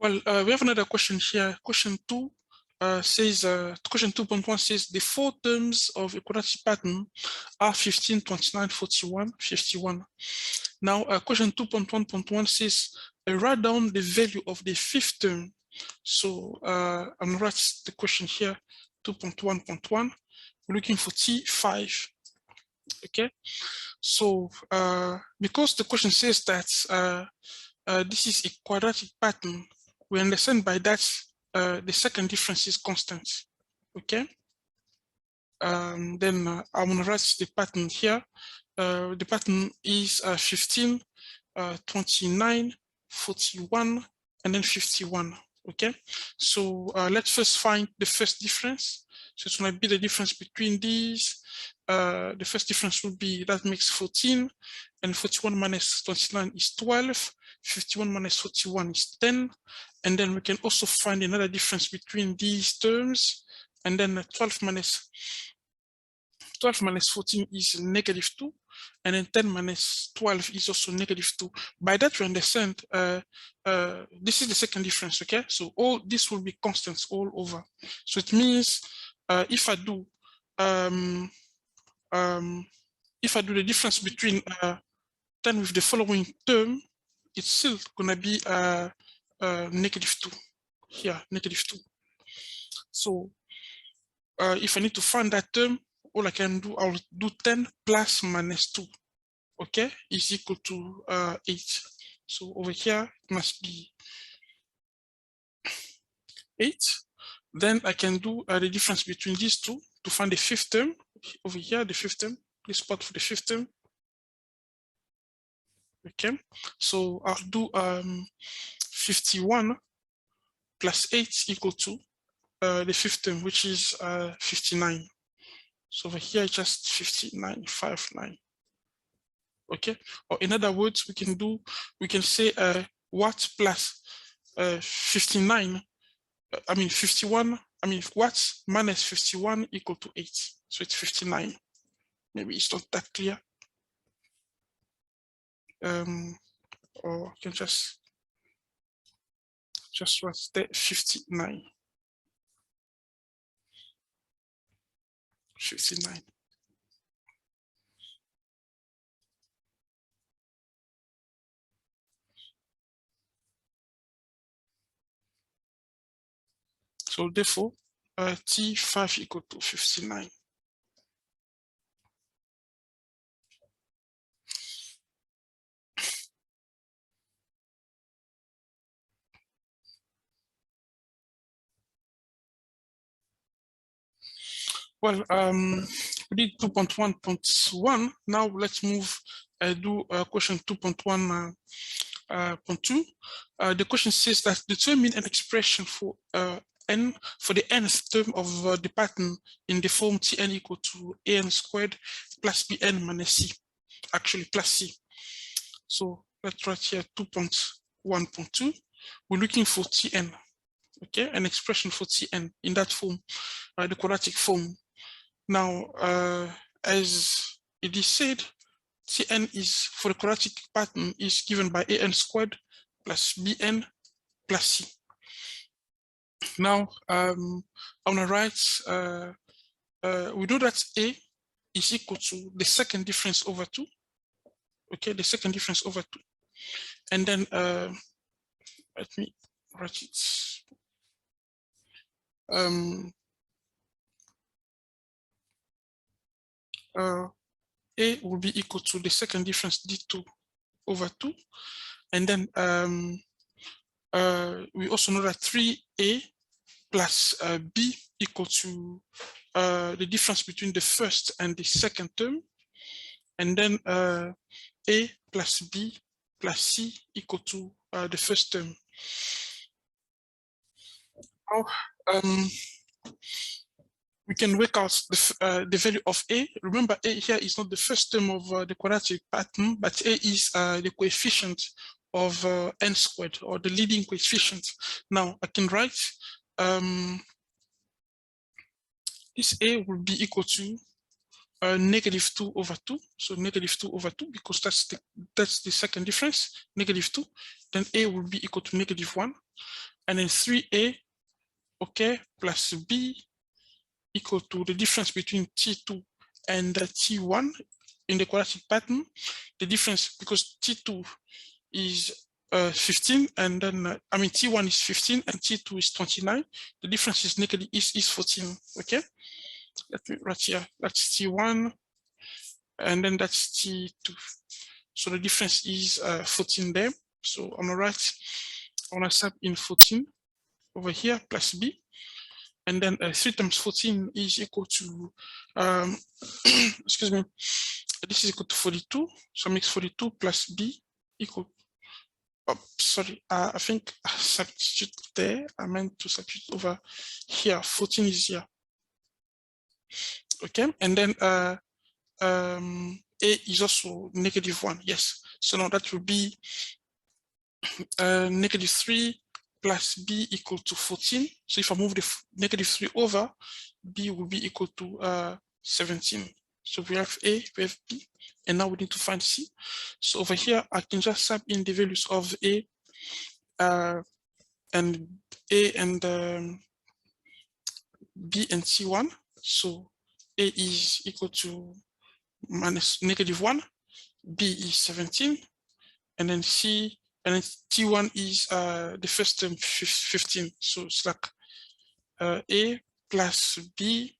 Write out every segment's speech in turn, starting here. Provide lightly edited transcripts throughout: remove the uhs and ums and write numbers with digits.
Well, we have another question here. Question 2 says, question 2.1 says the four terms of a quadratic pattern are 15, 29, 41, 51. Now, question 2.1.1 says, write down the value of the fifth term. So I'm going to write the question here, 2.1.1. We're looking for T5. Okay, so because the question says that this is a quadratic pattern, we understand by that the second difference is constant. Okay, then I'm going to write the pattern here. The pattern is 15, 29, 41, and then 51. Okay, so let's first find the first difference. So it's going to be the difference between these. The first difference will be that makes 14, and 41 minus 29 is 12. 51 minus 41 is 10. And then we can also find another difference between these terms. And then 12 minus 14 is -2. And then 10 minus 12 is also -2. By that, we understand this is the second difference, okay? So all this will be constants all over. So it means if I do the difference between 10 with the following term, it's still gonna be -2 here, -2. So if I need to find that term, all I can do, I'll do 10 plus -2, okay, is equal to 8. So over here, it must be 8. Then I can do the difference between these two to find the fifth term. Over here, the fifth term, please spot for the fifth term. Okay, so I'll do 51 plus 8 equal to the fifth term, which is 59. So over here, just 59, 59. Okay, or in other words, we can say what plus 59, I mean 51, I mean what minus 51 equal to 8. So it's 59. Maybe it's not that clear. Or I can just write there 59. 59. So therefore, T5 equal to 59. Well, we did 2.1.1. Now let's move do question 2.1.2. The question says that determine an expression for n for the nth term of the pattern in the form Tn equal to an squared plus bn minus c, actually plus c. So let's write here 2.1.2. We're looking for Tn, okay, an expression for Tn in that form, the quadratic form. Now, as it is said, Tn is for the quadratic pattern is given by an squared plus bn plus c. Now, I'm gonna write, we know that a is equal to the second difference over 2. Okay, the second difference over 2. And then let me write it. A will be equal to the second difference d2 over 2. And then we also know that 3a plus b equal to the difference between the first and the second term. And then a plus b plus c equal to the first term. Now, we can work out the value of a. Remember, a here is not the first term of the quadratic pattern, but a is the coefficient of n squared, or the leading coefficient. Now, I can write this a will be equal to -2 over 2. So -2 over 2, because that's the second difference, -2. Then a will be equal to -1. and then 3a, okay, plus b equal to the difference between T2 and T1 in the quadratic pattern. The difference, because T2 is 15, and then I mean T1 is 15 and T2 is 29. The difference is negative is 14. Okay, let me write here. That's T1, and then that's T2. So the difference is 14 there. So I'm gonna sub in 14 over here plus b, and then 3 times 14 is equal to excuse me. This is equal to 42. So makes 42 plus b equal. Oh, sorry, I think I substitute there. I meant to substitute over here. 14 is here. Okay, and then a is also -1. Yes. So now that will be -3 plus b equal to 14. So if I move the -3 over, b will be equal to 17. So we have a, we have b, and now we need to find c. So over here, I can just sub in the values of a and b and c1. So a is equal to minus -1, b is 17, and then c, and then t1 is the first term 15. So it's like a plus b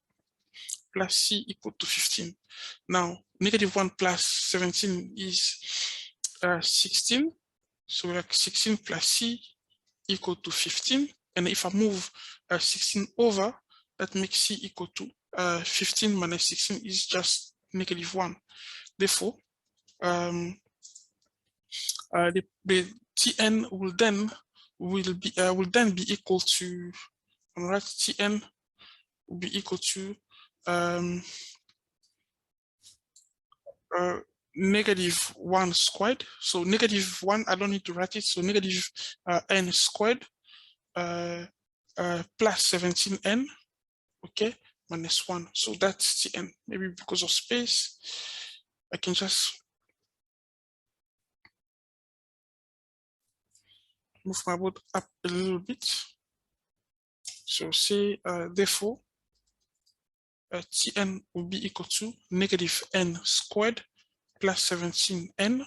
plus c equal to 15. Now -1 plus 17 is 16. So like 16 plus c equal to 15. And if I move 16 over, that makes c equal to 15 minus 16 is just -1. Therefore, the Tn will then be equal to, right? Tn will be equal to -1 squared. So -1, I don't need to write it. So n squared plus 17n, okay, minus 1. So that's Tn. Maybe because of space, I can just move my board up a little bit. So say therefore Tn will be equal to -n squared plus 17n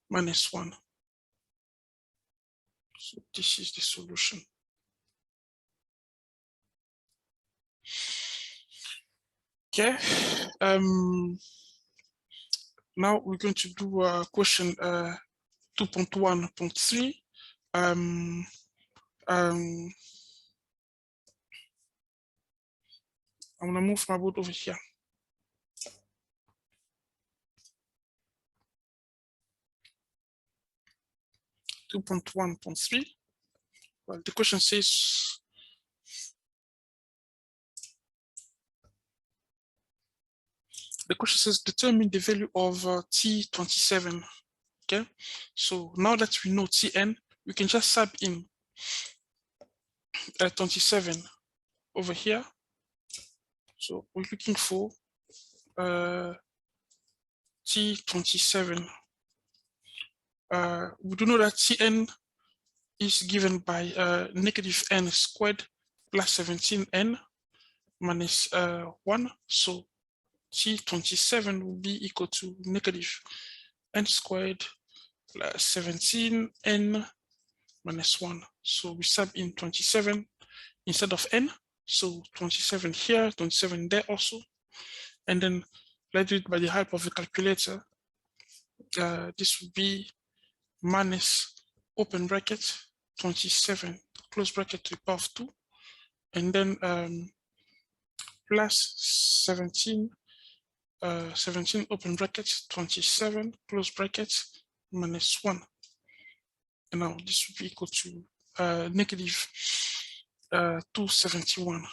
minus 1. So this is the solution. Okay. Now we're going to do question 2.1.3. I'm gonna move my board over here. Well, the question says determine the value of T27. Okay, so now that we know Tn, we can just sub in 27 over here. So we're looking for T27. We do know that Tn is given by -n squared plus 17n minus 1. So T27 will be equal to -n squared plus 17n minus 1. So we sub in 27 instead of n. So 27 here, 27 there also. And then let's do it by the help of the calculator. This would be minus open bracket 27 close bracket to the power of 2, and then plus 17 open bracket 27 close bracket minus 1. And now this would be equal to -271.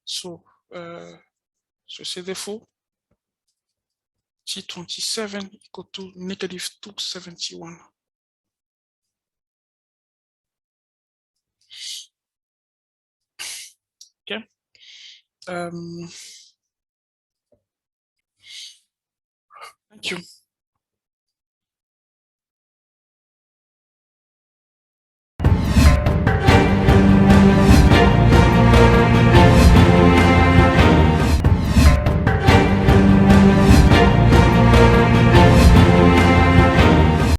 So say therefore T27 equal to -271. Okay. Thank you.